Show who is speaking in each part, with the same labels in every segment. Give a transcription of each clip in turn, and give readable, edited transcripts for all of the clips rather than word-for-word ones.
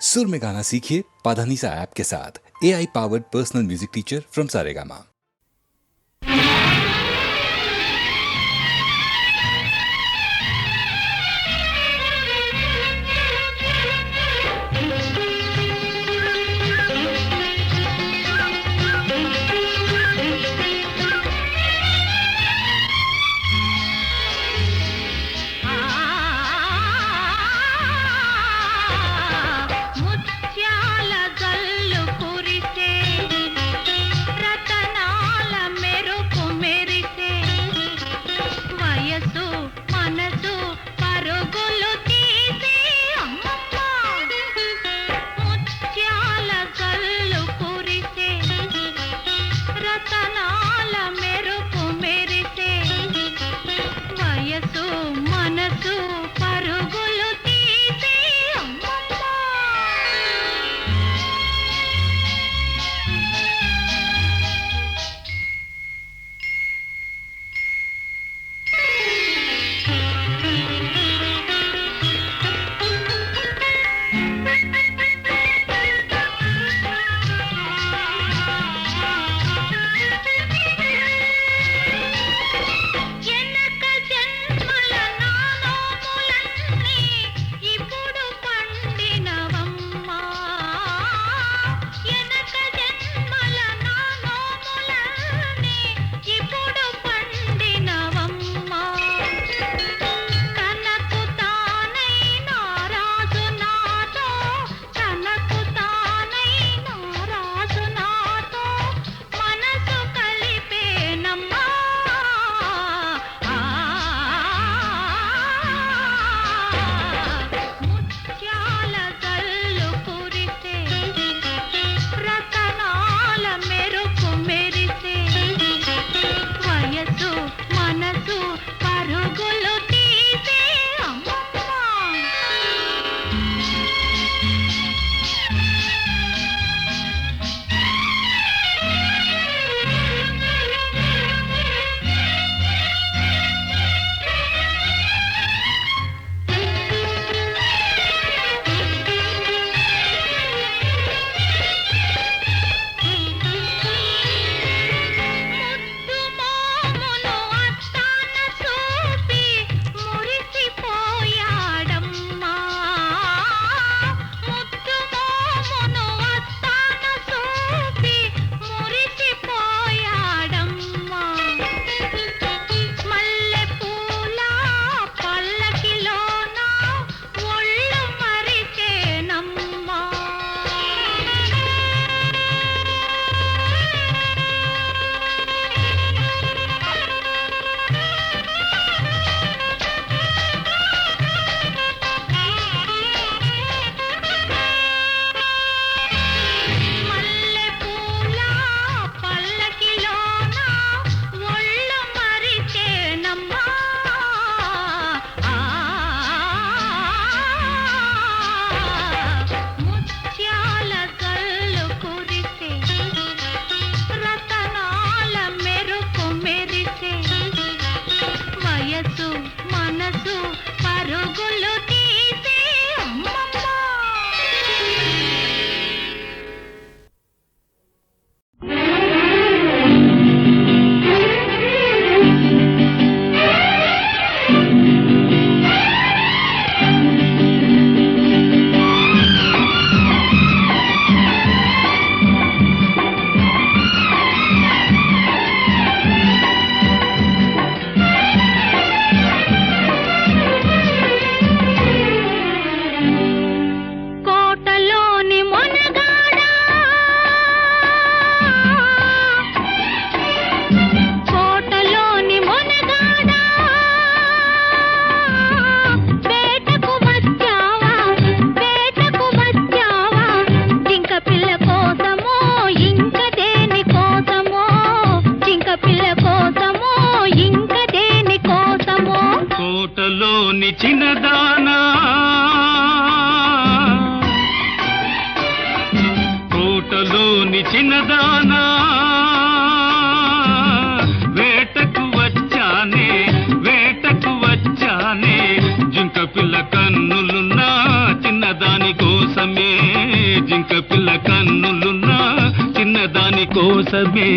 Speaker 1: सुर में गाना सीखिए पाधानीसा ऐप के साथ। AI powered personal music teacher from Saregama.
Speaker 2: చిన్నదానా వేటకు వచ్చానే జింక పిల్ల కన్నులున్నా చిన్నదాని కోసమే కోసమే.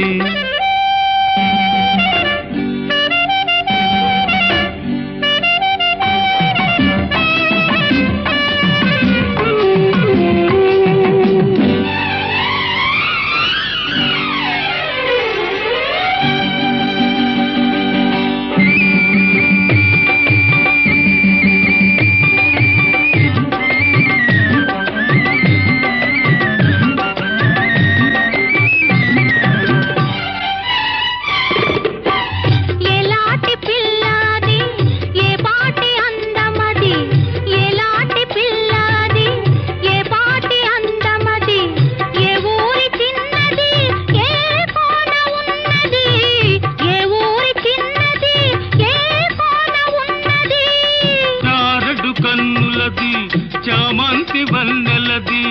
Speaker 2: చామంతి వన్నెలది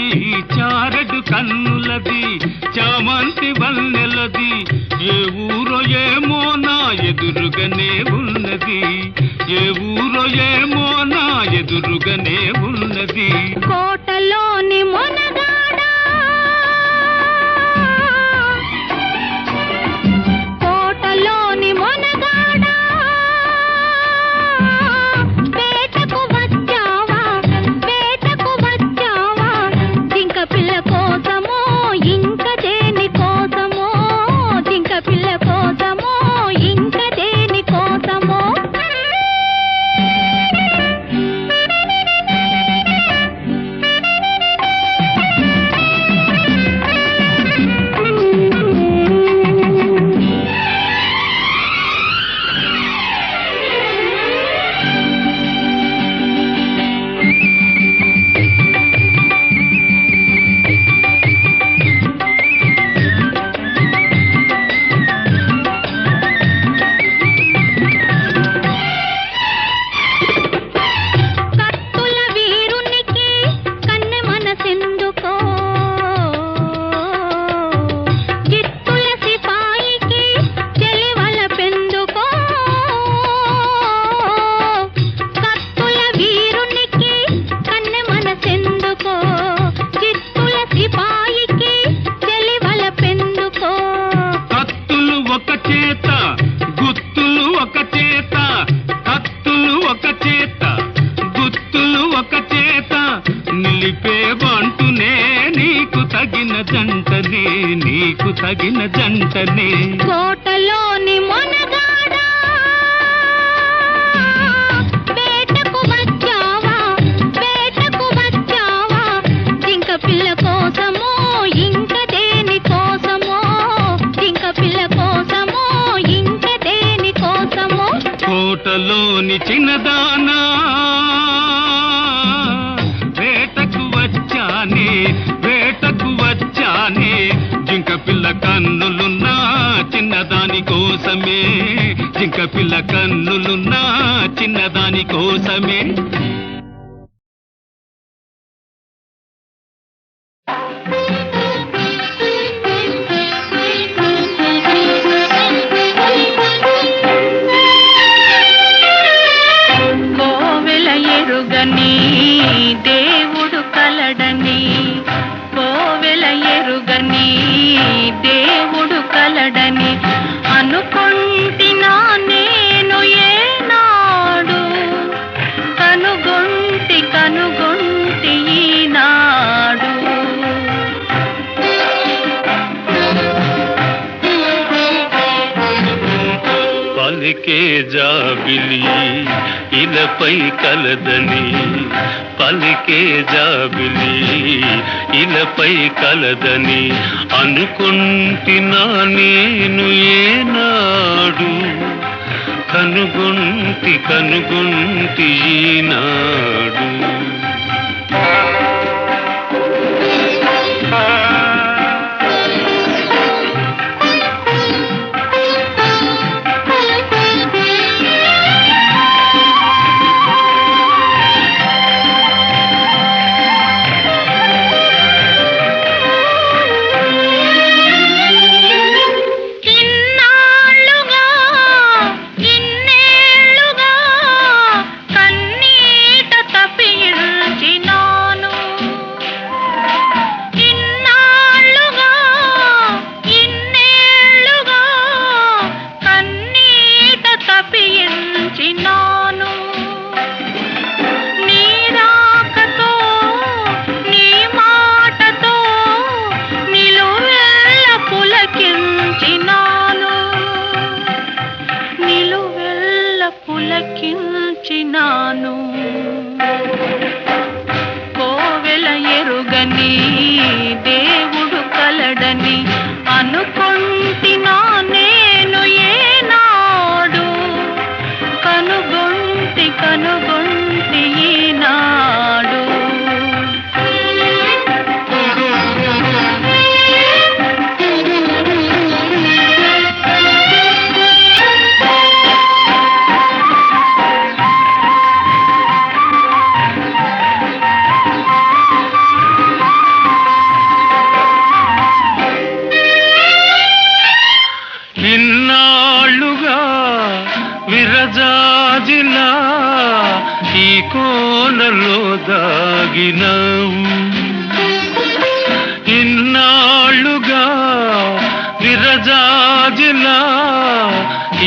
Speaker 2: చారడు కన్నులది చామంతి వన్నెలది ఏ ఊరో ఏమో నా ఎదురుగానే ఉన్నది ఏ ఊరో ఏమో నా ఎదురుగానే ఉన్నది.
Speaker 3: కోటలోని మొనగాడా కోటలోని మొనగాడా వేటకు వచ్చావా వేటకు వచ్చావా జింక పిల్ల కోసమో ఇంక దేని కోసమో జింక పిల్ల కోసమో ఇంక దేని కోసమో. నీకు తగిన జంటనే కోటలోని మొనగాడా వేటకు వచ్చావా వేటకు వచ్చావా జింక పిల్ల కోసమో ఇంక దేని కోసమో జింక పిల్ల కోసమో ఇంక దేని కోసమో.
Speaker 2: కోటలోని చిన్నదానా వేటకు వచ్చానే వేటకు వచ్చానే జింక పిల్ల కన్నులున్నా చిన్నదాని కోసమే జింక పిల్ల కన్నులున్నా చిన్నదాని కోసమే.
Speaker 3: కోవెల ఎరుగని దేవుడు కలడని కోవెల ఎరుగని దేవుడు కలడని అనుకుంటినా నేను ఏనాడు కనుగొంటి కనుగొంటి ఈనాడు.
Speaker 2: పలికే జాబిలి ఇలపై కలదని పలికే జాబిలి ఇలపై కలదని అనుకుంటినా నేను ఏనాడు కనుగొంటి కనుగొంటి ఈనాడు.
Speaker 3: కన్నీట తప్పించినాను ఎరుగని దేవుడు కలడని అనుకొంటినా నేను ఏనాడు కనుగొంటి ఈనాడు.
Speaker 2: ఇన్నాళ్ళుగా విరజాజిలా ఈ కోనలో దాగినావు, ఇన్నాళ్ళుగా విరజాజిలా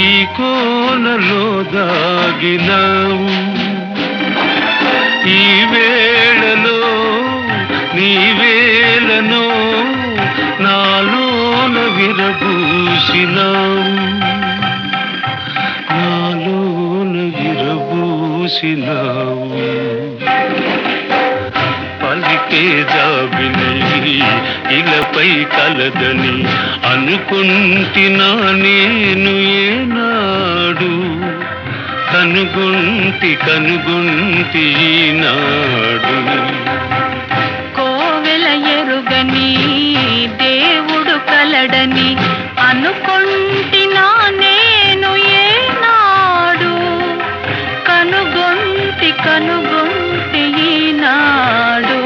Speaker 2: ఈ కోనలో దాగినావు. ఈ వేళలో నీ వేళనో నాలోన విరబూసినావు, నాలోన విరబూసినావు. పలికే జాబిలి ఇలపై కలదని అనుకుంటినా నేను ఏనాడు కనుగొంటి ఈనాడు.
Speaker 3: కోవెల ఎరుగని దేవుడు కలడని అనుకొంటినా నేను ఏనాడు కనుగొంటి ఈనాడు.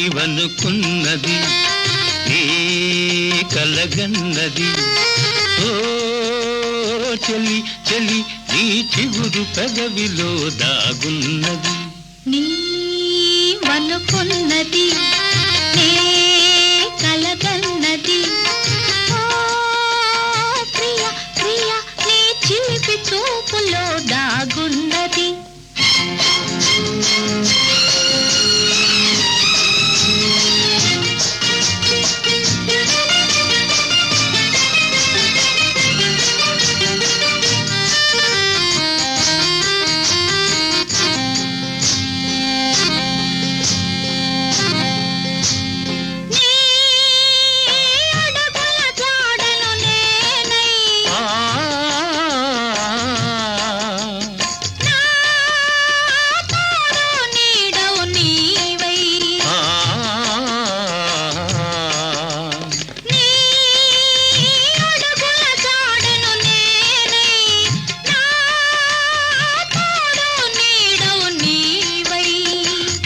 Speaker 2: నీవనుకున్నది నీ కలగన్నది ఓ చెలి చెలి నీ చిగురు పెదవిలో దాగున్నది.
Speaker 3: నీవనుకున్నది నీ కలగన్నది ఓ ప్రియ ప్రియ నీ చిలిపి చూపులో దాగున్నది.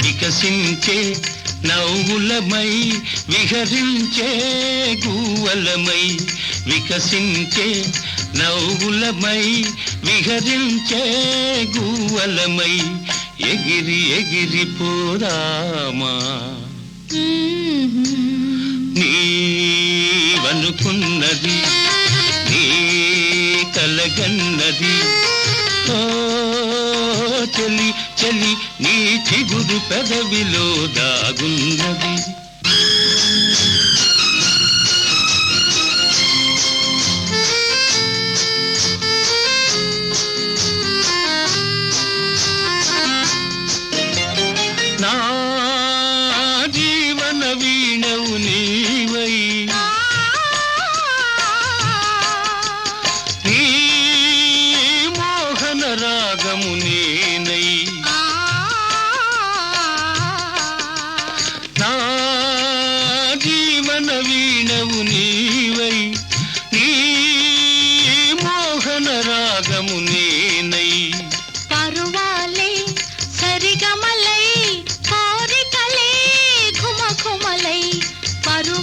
Speaker 2: వికసించే నవ్వులమై విహరించే గువ్వలమై, వికసించే నవ్వులమై విహరించే గువ్వలమై ఎగిరి ఎగిరి పోదామా. నీవనుకున్నది నీ కలగన్నది ఓ చెలి చెలి నీ చిగురు పెదవిలో దాగున్నది. నా జీవన వీణవు నీవై నీ మోహన రాగము నేనై నా జీవన వీణవు నీవై నీ మోహన రాగము నేనై
Speaker 3: పరువాలే సరిగమలై కోరికలే ఘుమఘుమలై పరు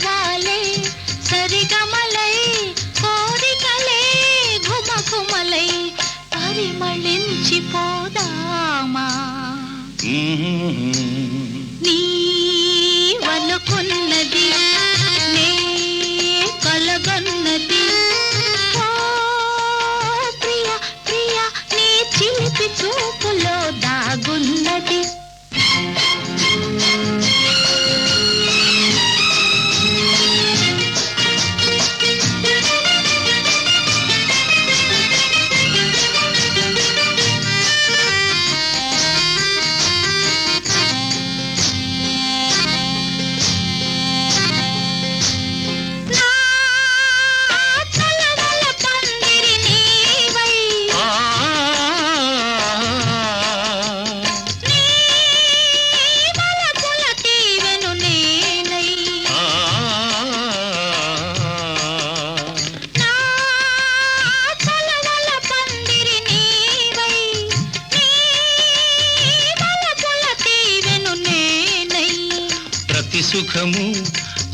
Speaker 2: సుఖము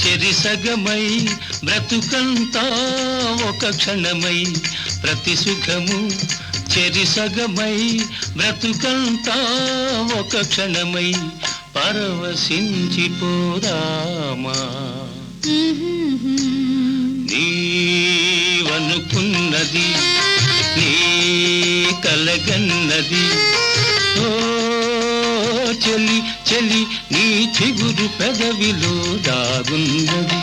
Speaker 2: చెరిసగమై బ్రతుకంతా ఒక క్షణమై ప్రతి సుఖము చెరిసగమై బ్రతుకంతా ఒక క్షణమై పరవశించిపోదామా నీవనుకున్నది నీ కలగన్నది ఓ చెలి చెలి నీ చిగురు పెదవిలో దాగున్నది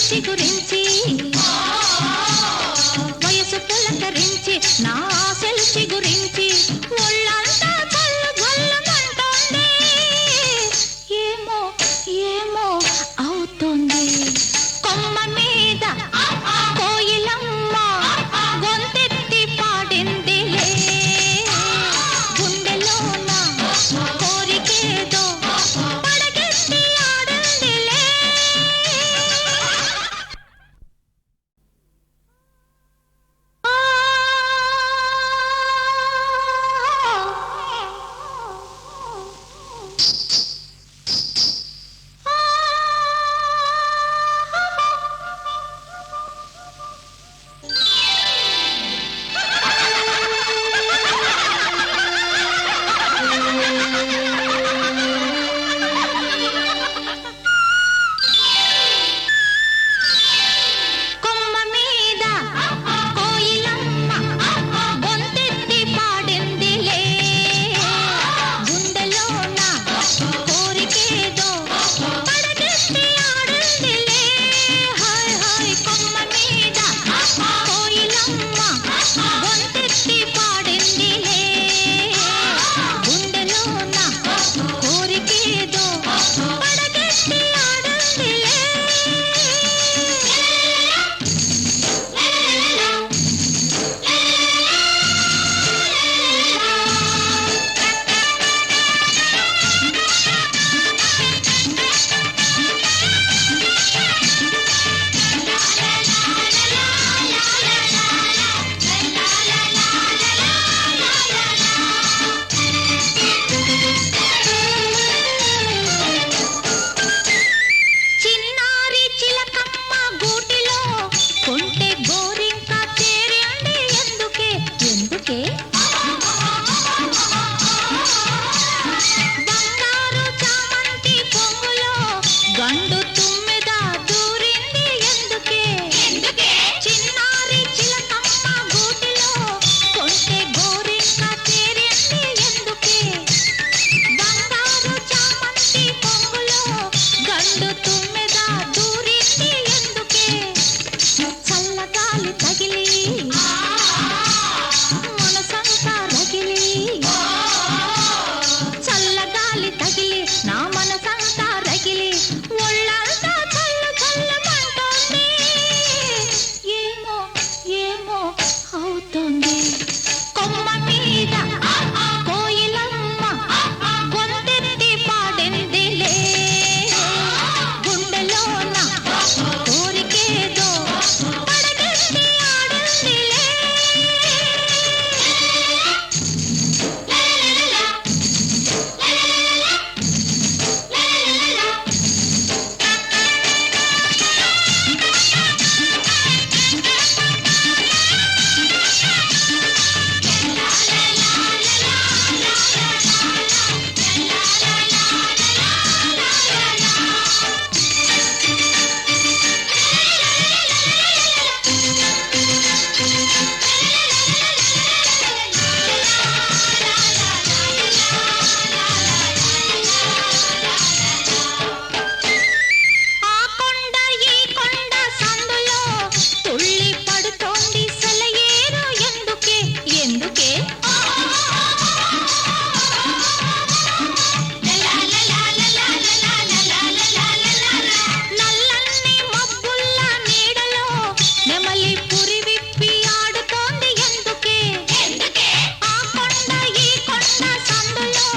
Speaker 3: చిగురించి వయసు పులకరించి నా ఆశలు చిగురించి ఒళ్ళంతా చల్లు చల్లమంటోంది ఏమో ఏమో అవుతోంది కొమ్మ మీద కోయిలమ్మ గొంతెత్తి పాడిందిలే గుండెలో ఎందుకే బంగారు చామంతి పొంగులో గండు తుమ్మెద దూరింది ఎందుకే చిన్నారి చిలకమ్మ గూటిలో కొంటె గోరింక చేరింది ఎందుకే బంగారు చామంతి పొంగులో గండు తుమ్మెద దూరింది ఎందుకే చల్లగాలి తగిలి మనసంతా రగిలి చల్లగాలి తగిలి నా మనసంతా రగిలి ఒళ్ళంతా చల్ల చల్లమంటోంది ఏమో ఏమో అవుతోంది కొమ్మ మీద కోయిలమ్మ గొంతెత్తి పాడిందిలే గుండెలోన కోరికేదో పడగెత్తి ఆడిందిలే ఆ కొండ ఈ కొండ సందులో తుళ్ళి పడుతోంది సెలయేరు ఎందుకే ఎందుకే నల్లని మబ్బుల్ల నీడలో నెమలి పురి విప్పి ఆడుతోంది ఎందుకే ఆ కొండ ఈ కొండ సందులో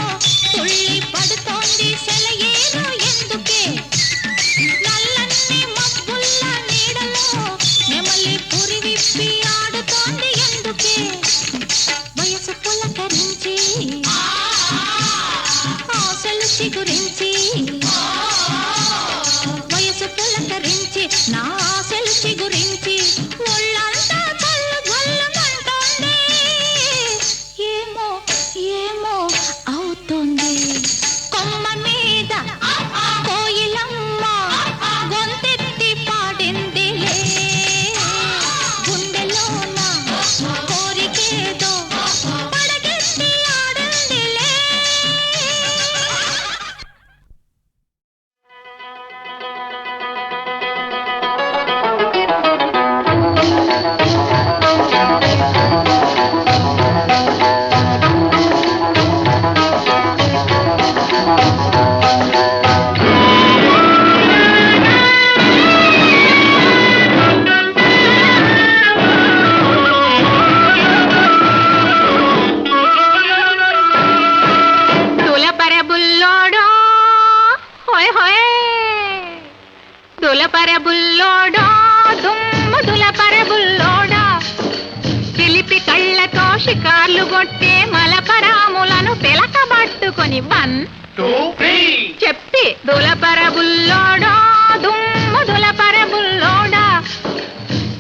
Speaker 3: తుళ్ళి పడుతోంది సెలయేరు ఎందుకే నల్లని మబ్బుల్ల నీడలో నెమలి పురి విప్పి ఆడుతోంది ఎందుకే వయసు పులకరించి ఆశలు చిగురించి వయసు పులకరించి నా ఆశలు చిగురించి ఒళ్ళంతా చల్లు చల్లమంటోంది ఏమో ఏమో అవుతోంది కొమ్మ మీద కోయిలమ్మ గొంతెత్తి పాడిందిలే గుండెలోన కోరికేదో పడగెత్తి ఆడిందిలే దులపర బుల్లోడో హోయ్ హోయ్ దులపర బుల్లోడో దుమ్ము దులపర బుల్లోడా చిలిపి కళ్ళతో షికార్లు కొట్టే మలపరాములను పిలకబట్టుకొని వన్ చెప్పి దులపర బుల్లోడో దుమ్ము దులపర బుల్లోడా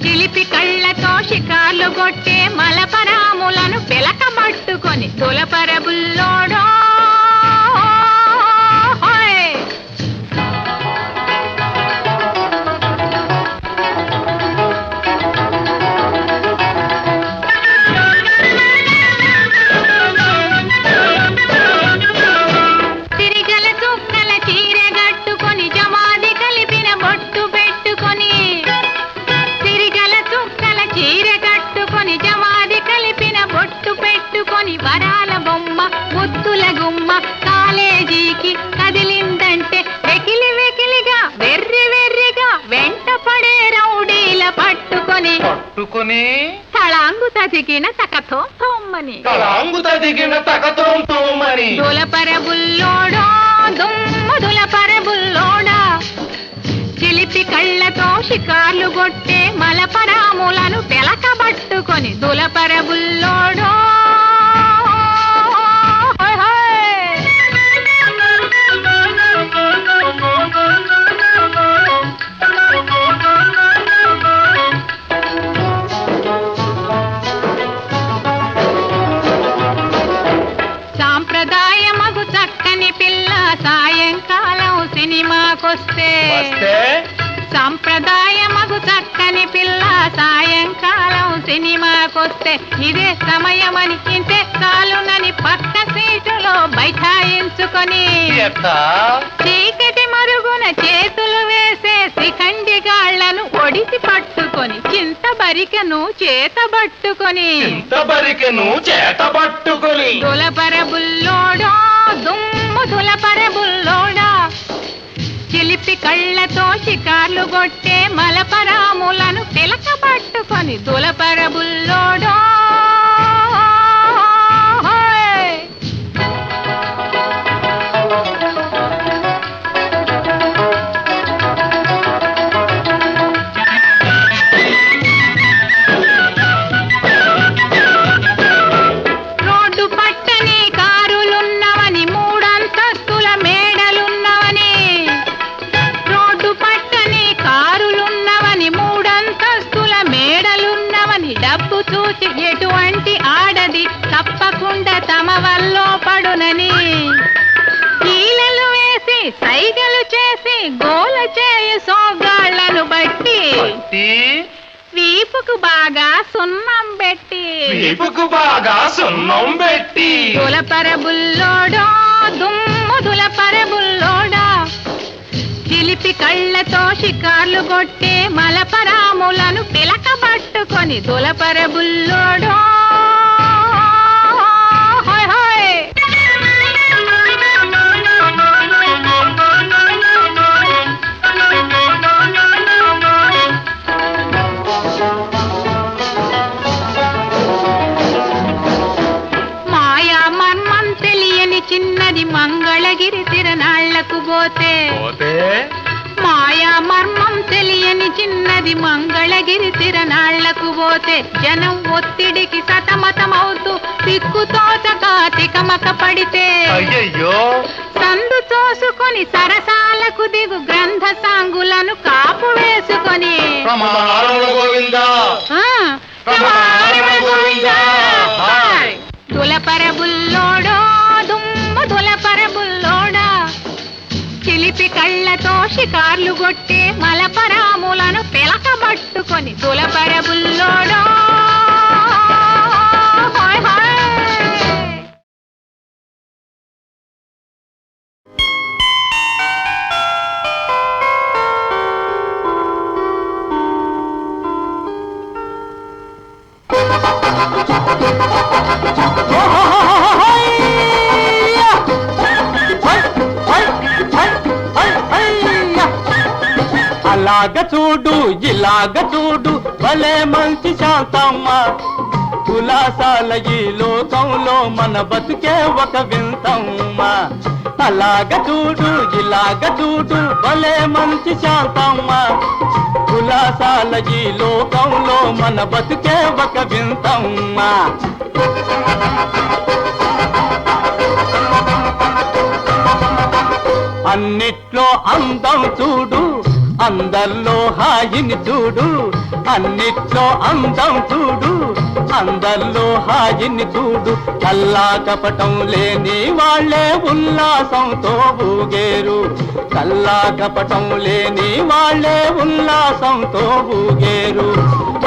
Speaker 3: చిలిపి కళ్ళతో షికార్లు కొట్టే మలపరాములను పిలకబట్టుకొని దులపర బుల్లోడో హోయ్ తిరిగల చుక్కల చీర కట్టుకొని జమాది కలిపిన బొట్టు పెట్టుకొని తిరిగల చుక్కల చీర కట్టుకొని జమాది కలిపిన బొట్టు పెట్టుకొని వరాల బొమ్మ ముత్తుల గుమ్మ కాలేజీకి కదిలిందంటే వెకిలి వెకిలిగా వెర్రి వెర్రిగా వెంట పడే రౌడీల పట్టుకొని తళాంగు తదిగిన తకతో తోమ్మని దులపర బుల్లోడో దుమ్ము దులపర బుల్లోడా చిలిపి కళ్ళతో షికార్లు కొట్టే మలపరాములను పిలకబట్టుకొని దులపర బుల్లోడో హోయ్ హోయ్ సినిమాకొస్తే
Speaker 4: వస్తే
Speaker 3: సంప్రదాయమగు చక్కని పిల్ల సాయంకాలం సినిమాకొస్తే ఇదే సమయమని ఇంతే చాలునని పక్క సీటులో బైఠాయించుకొని
Speaker 4: ఎట్టా
Speaker 3: చీకటి మరుగున చేతులు వేసే శిఖండి గాళ్లను ఒడిసి పట్టుకొని చింతబరికను చేతబట్టుకొని
Speaker 4: ఇంతబరికెను చేత పట్టుకొని
Speaker 3: దులపర బుల్లోడా దుమ్ము దులపర బుల్లోడా చిలిపి కళ్ళతో షికార్లు కొట్టే మలపరాములను పిలక పట్టుకొని దులపర బుల్లోడా రోడ్డు పట్టని కారులున్నవని మూడంతస్తుల మేడలున్నవని రోడ్డు పట్టని కారులున్నవని మూడంతస్తుల మేడలున్నవని డబ్బు చూసి ఎటువంటి ఆడది తప్పకుండా తమ వల్లో పడునని ఈలలు వేసి సైగలు చేసి గోల చేయు సోగాళ్లను బట్టి వీపుకు బాగా సున్నం పెట్టి
Speaker 4: వీపుకు బాగా సున్నం పెట్టి
Speaker 3: దులపర బుల్లోడా దుమ్ము దులపర బుల్లోడా చిలిపి కళ్ళతో షికార్లు కొట్టే మలపరాములను పిలక పట్టుకొని దులపర బుల్లోడా హోయ్ హోయ్. మాయా మర్మం తెలియని చిన్నది మంగళగిరి తిరణాళ్లకు పోతే
Speaker 4: పోతే
Speaker 3: మాయా మర్మం తెలియని చిన్నది మంగళగిరి తిరణాళ్లకు పోతే జనం ఒత్తిడికి సతమతమవుతూ దిక్కుతోచక తికమక పడితే
Speaker 4: అయ్యయ్యో
Speaker 3: సందు తోసుకొని సరసాలకు దిగు గ్రంథ సాంగులను కాపు వేసుకొని
Speaker 4: ప్రమాణముల గోవిందా
Speaker 3: ఆ,
Speaker 4: ప్రమాణముల గోవిందా హాయ్.
Speaker 3: దులపర బుల్లోడో దుమ్మ దులపర బుల్లోడా చిలిపి కళ్ళతో షికార్లు కొట్టే మలపరాములను పిలకబట్టుకొని దులపర బుల్లోడో హాయ్ హాయ్.
Speaker 5: అలాగ చూడు ఇలాగ చూడు భలే మంచి శాంతమ్మ కులాసాల ఈ లోకంలో మన బతుకే ఒక వింతమ్మ అలాగ చూడు ఇలాగ చూడు భలే మంచి శాంతమ్మ కులాసాల ఈ లోకంలో మన బతుకే ఒక వింతమ్మ అన్నిట్లో అందం చూడు అందరిలో హాయిని చూడు అన్నిట్లో అందం చూడు అందరిలో హాయిని చూడు కల్లా కపటం లేని వాళ్ళే ఉల్లాసంతో ఊగేరు కల్లా కపటం లేని వాళ్ళే ఉల్లాసంతో ఊగేరు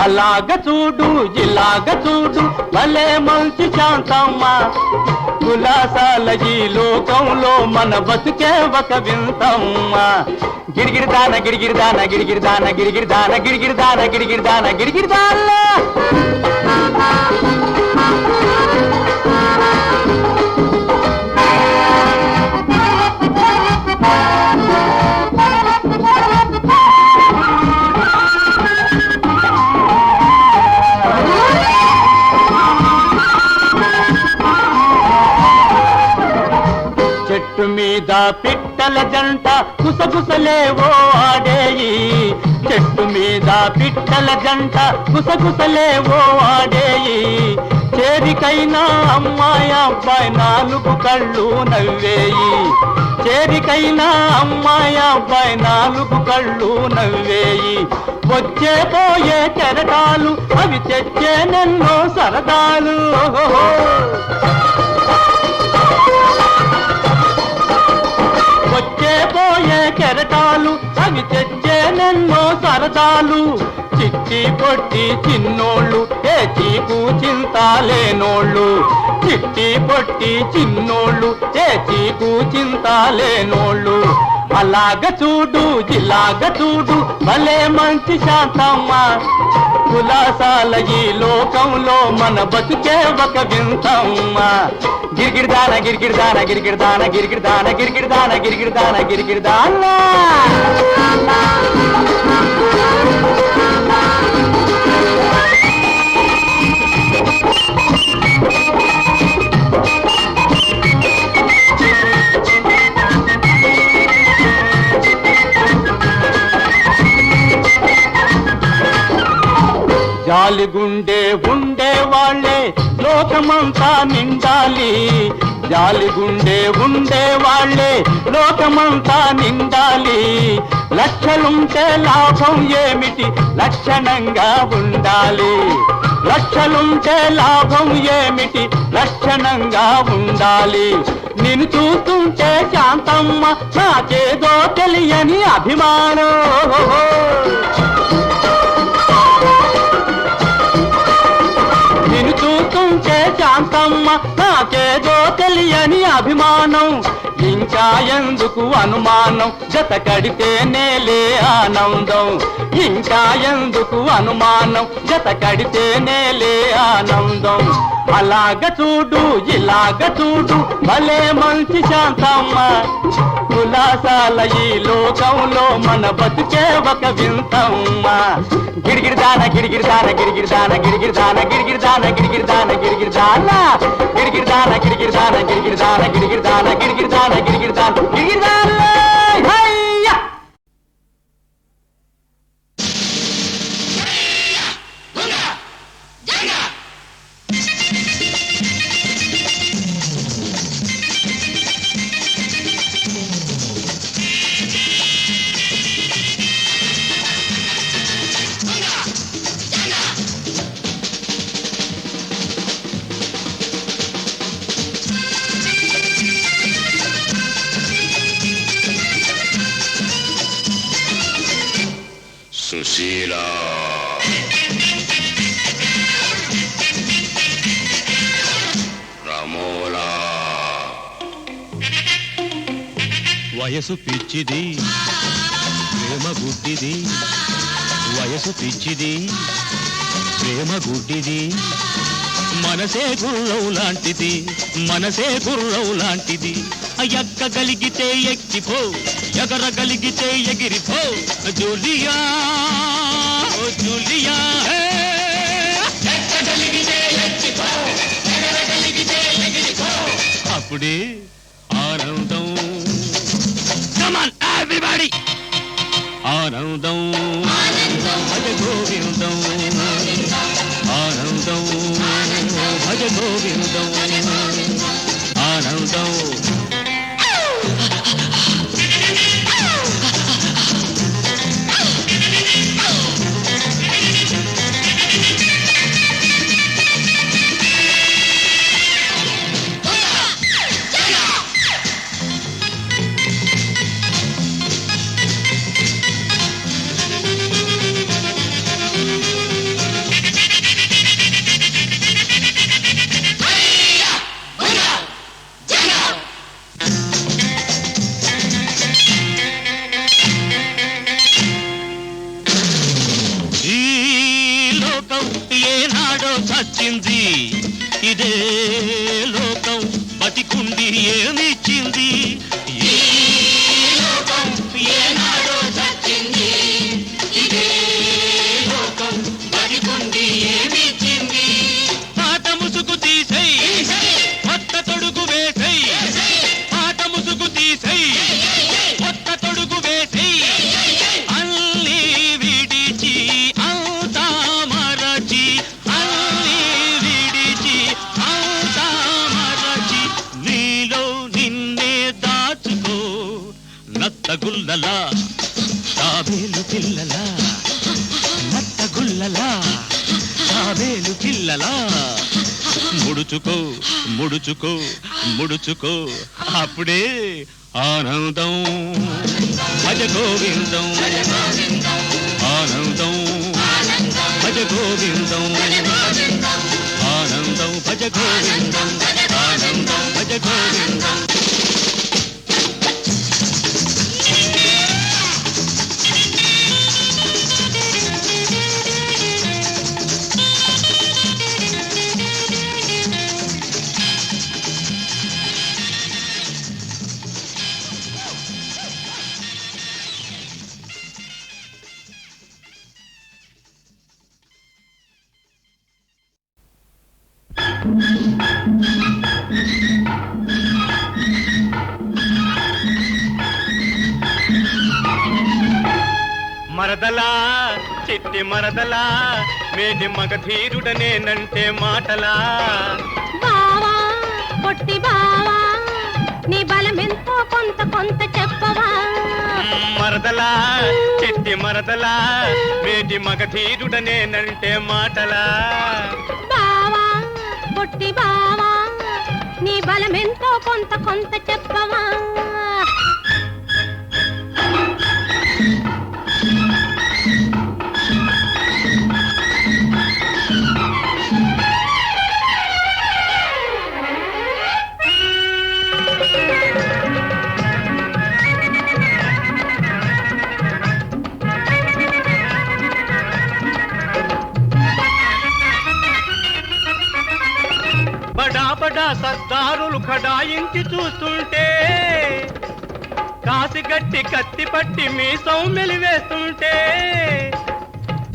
Speaker 5: అలాగ చూడు ఇలాగ చూడు భలే మంచి శాంతమ్మ కులాసాల ఈ లోకంలో మన బతుకే ఒక వింతమ్మ గిరిగిరిదాన గిరిగిరిదాన గిరిగిరిదాన గిరిగిరిదాన గిరిగిరిదాన గిరిగిరిదాన గిరిగిరిదాన చెట్టు మీద పిట్టల జంట గుసగుసలేవో ఆడేయి చెట్టు మీద పిట్టల జంట గుసగుసలేవో ఆడేయి చేరికైనా అమ్మాయి అబ్బాయి నాలుగు కళ్ళు నవ్వేయి చేరికైనా అమ్మాయి అబ్బాయి నాలుగు కళ్ళు నవ్వేయి వచ్చే పోయే కెరటాలు అవి తెచ్చేనెన్నో సరదాలు వచ్చే పోయే తెచ్చేనెన్నో సరదాలు చిట్టి పొట్టి చిన్నోళ్ళు ఏ చీకు చింతాలేనోళ్ళు చిట్టి పొట్టి చిన్నోళ్ళు ఏ చీకు చింతాలేనోళ్ళు అలాగ చూడు ఇలాగ చూడు భలే మంచి శాంతమ్మ కులాసాల ఈ లోకంలో మన బతుకే ఒక వింతమ్మ గిరిగిరిదాన గిరిగిరిదాన గిరిగిరిదాన గిరిగిరిదాన గిరిగిరిదాన గిరిగిరిదాన గిరిగిరిదాన జాలిగుండే ఉండే వాళ్ళే లోకమంతా నిండాలి జాలిగుండే ఉండే వాళ్ళే లోకమంతా నిండాలి లక్షలుంటే లాభం ఏమిటి లక్షణంగా ఉండాలి లక్షలుంటే లాభం ఏమిటి లక్షణంగా ఉండాలి నిన్ను చూస్తుంటే శాంతమ్మ నాకేదో తెలియని అభిమానం నిన్ను చూస్తుంటే శాంతమ్మ నాకేదో తెలియని అభిమానం ఇంకా ఎందుకు అనుమానం జత కడితే నేలే ఆనందం ఇంకా ఎందుకు అనుమానం జత కడితే నేలే ఆనందం అలాగ చూడు ఇలాగ చూడు భలే మంచి శాంతమ్మ కులాసాల ఈ లోకంలో మన బతుకే ఒక వింతమ్మ గిరిగిరిదాన గిరిగిరిదాన గిరిగిరిదాన గిరిగిరిదాన గిరిగిరిదాన గిరిగిరిదాన గిరిగిరిదాన గిరిగిరిదాన గిరిగిరిదాన గిరిగిరిదాన గిరిగిరిదాన గిరిగిరిదాన గిరిగిరిదాన గిరిగిరిదాన హయ్యా
Speaker 4: సుశీలా రమోలా
Speaker 2: వయసు పిచ్చిది ప్రేమ గుడ్డిది వయసు పిచ్చిది ప్రేమ గుడ్డిది మనసే గుర్రం లాంటిది మనసే గుర్రం లాంటిది ఎక్కగలిగితే ఎక్కిపో ఎగరగలిగితే ఎగిరిపో జూలియా ఓ జూలియా ఎక్కగలిగితే ఎక్కిపో ఎగరగలిగితే ఎగిరిపో అప్పుడే ఆనందం కమ్ ఆన్ ఎవ్రీబడీ ఆనందం భజ గోవిందం ఆనందం భజ గోవిందం ఆనందం చచ్చింది ఇదే లోకం బతికుండి ఏమిచ్చింది ఈ లోకం ఏనాడో చచ్చింది ఇదే లోకం బతికుండి ఏమిచ్చింది పాత ముసుగు తీసై కొత్త తొడుగు వేసై పాత ముసుగు తీసై కొత్త తొడుగు వేసై అల్లి విడిచి అంతా మరచి నత్తగుల్లలా తాబేలు పిల్లలా నత్తగుల్లలా తాబేలు పిల్లలా ముడుచుకో ముడుచుకో ముడుచుకో అప్పుడే ఆనందం భజ గోవిందం ఆనందం భజ గోవిందం ఆనందం భజ గోవిందం ఆనందం భజ గోవిందం
Speaker 5: మరదలా చిట్టి మరదలా మేటి మగధీరుడనేనంటే మాటలా
Speaker 3: బావా పొట్టి బావా నీ బలమెంతో కొంత కొంత చెప్పవా
Speaker 5: మరదలా చిట్టి మరదలా మేటి మగధీరుడనేనంటే మాటలా
Speaker 3: బావా పొట్టి బావా నీ బలమెంతో కొంత కొంత చెప్పవా
Speaker 5: బడా సర్దారులు ఖడాయించి చూస్తుంటే కాసిగట్టి కత్తి పట్టి మీసం మెలివేస్తుంటే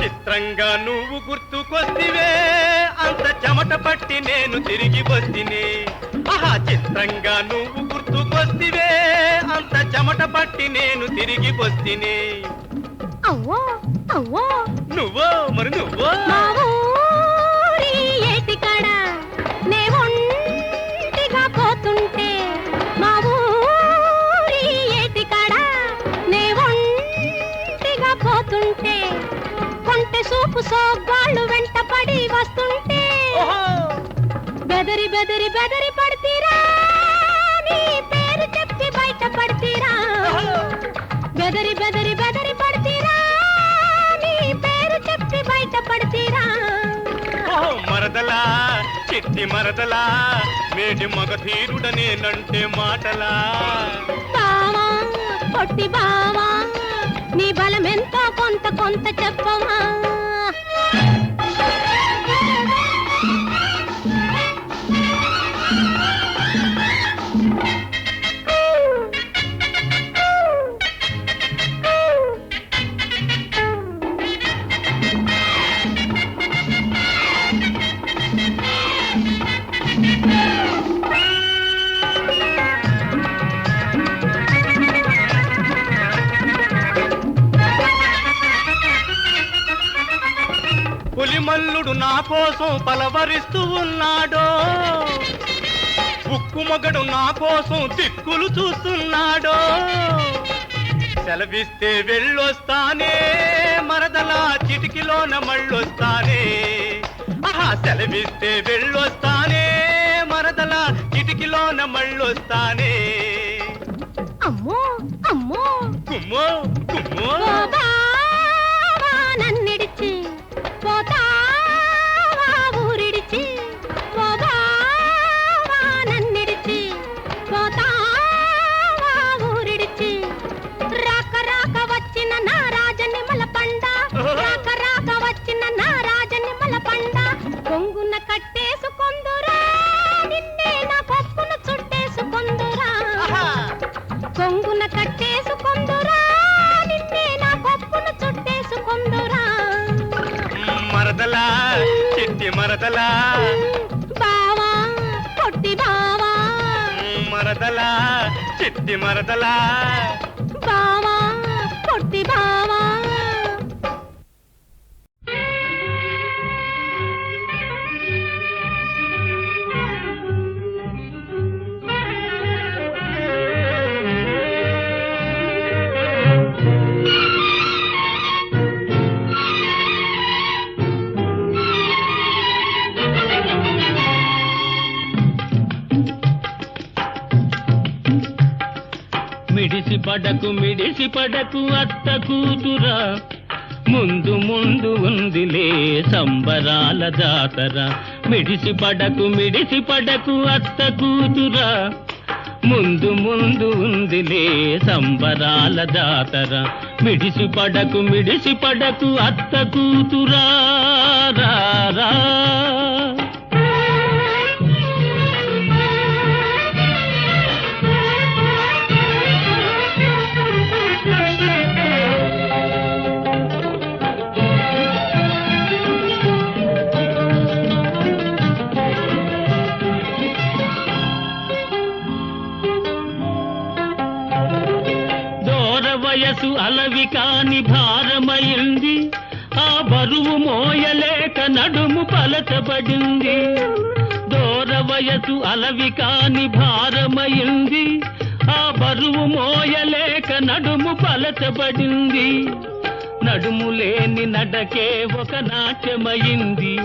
Speaker 5: చిత్రంగా నువ్వు గుర్తుకొస్తివే అంత చెమట పట్టి నేను తిరిగి వస్తిని ఆహా చిత్రంగా నువ్వు గుర్తుకొస్తివే అంత చెమట పట్టి నేను తిరిగి వస్తిని
Speaker 3: అవ్వో అవ్వో
Speaker 5: నువ్వో మరి నువ్వో
Speaker 3: మా ఊరి ఏటికాడ నే ఒంటిగా పోతుంటే మా ఊరి ఏటికాడ నే ఒంటిగా పోతుంటే కొంటె సూపు సోగ్గాళ్ళు వెంట పడి వస్తుంటే బెదరి బెదరి బెదరి పడతీరా నీ పేరు చెప్పి బయట పడతీరా బెదరి బెదరి బెదరి పడతీరా నీ పేరు చెప్పి బయట పడతీరా
Speaker 5: మరదలా చిట్టి మరదలా మేటి మగధీరుడనేనంటే మాటలా
Speaker 3: బావా పొట్టి బావా నీ బలమెంతో కొంత కొంత చెప్పవా
Speaker 5: పులిమల్లుడు నా కోసం పలవరిస్తూ ఉన్నాడో ఉక్కు మొగడు నా కోసం దిక్కులు చూస్తున్నాడో సెలవిస్తే వెళ్ళొస్తానే మరదలా చిటికిలోన మళ్ళొస్తానే ఆహా సెలవిస్తే వెళ్ళొస్తానే మరదలా చిటికిలోన మళ్ళొస్తానే
Speaker 3: అమ్మో అమ్మో
Speaker 5: కుమ్మో కుమ్మో
Speaker 3: ఓ బావా నన్నిడిచి పోతావా ఊరిడిచి ఓ బావా నన్నిడిచి పోతావా ఊరిడిచి రాక రాక వచ్చిన నా రాజనిమల పండ రాక రాక వచ్చిన నా రాజనిమల పండ కొంగున కట్టేసుకొందురా నిన్నే నా పప్పున చుట్టేసుకొందురా కొంగున కట్టేసుకొందురా నిన్నే నా పప్పున చుట్టేసుకొందురా
Speaker 5: మరదలా చిట్టి మరదలా
Speaker 3: బావా పొట్టి బావా
Speaker 5: మరదలా చిట్టి మరదలా
Speaker 3: బావా పొట్టి బావా
Speaker 6: పడకు మిడిసి పడకు అత్త కూతురా ముందు ముందు ఉందిలే సంబరాల జాతర మిడిసి పడకు అత్త కూతురా ముందు ముందు ఉందిలే సంబరాల జాతర మిడిసి పడకు అత్త కూతురా రా రా. వయసు అలవి కాని భారమైంది ఆ బరువు మోయలేక నడుము పలచబడింది దూర వయసు అలవి కాని భారమైంది ఆ బరువు మోయలేక నడుము పలచబడింది నడుము లేని నడకే ఒక నాట్యమైంది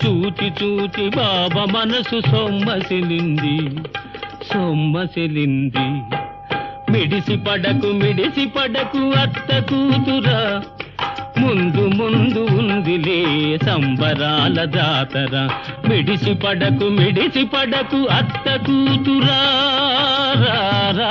Speaker 6: చూచి చూచి బాబా మనసు సొమ్మసిలింది మిడిసి పడకు అత్త కూతురా ముందు ముందు ఉందిలే సంబరాల జాతర మిడిసి పడకు అత్త కూతురా రా రా.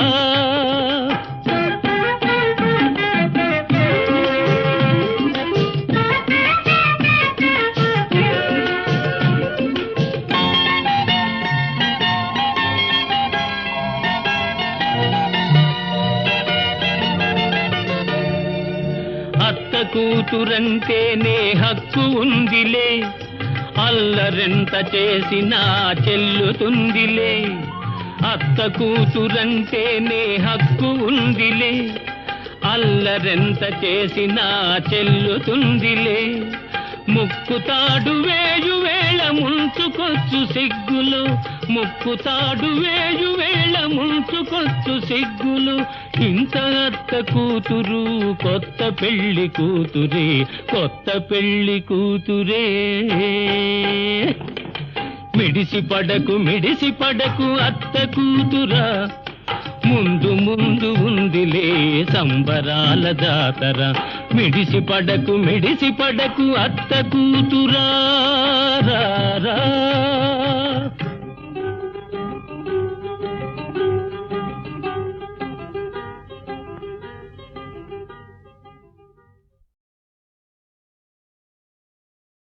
Speaker 6: కూతురంటేనే హక్కు ఉందిలే అల్లరెంత చేసినా చెల్లుతుందిలే అత్త కూతురంటేనే హక్కు ఉందిలే అల్లరెంత చేసినా చెల్లుతుందిలే ముక్కుతాడు వేయు వేళ ముంచుకొచ్చు సిగ్గులు ముక్కుతాడు వేయు వేళ ముంచుకొచ్చు సిగ్గులు ఇంత అత్త కూతురు కొత్త పెళ్లి కూతురే మిడిసి పడకు అత్త కూతురా ముందు ముందు ఉందిలే సంబరాల జాతర మిడిసి పడకు అత్త కూతురా రా రా.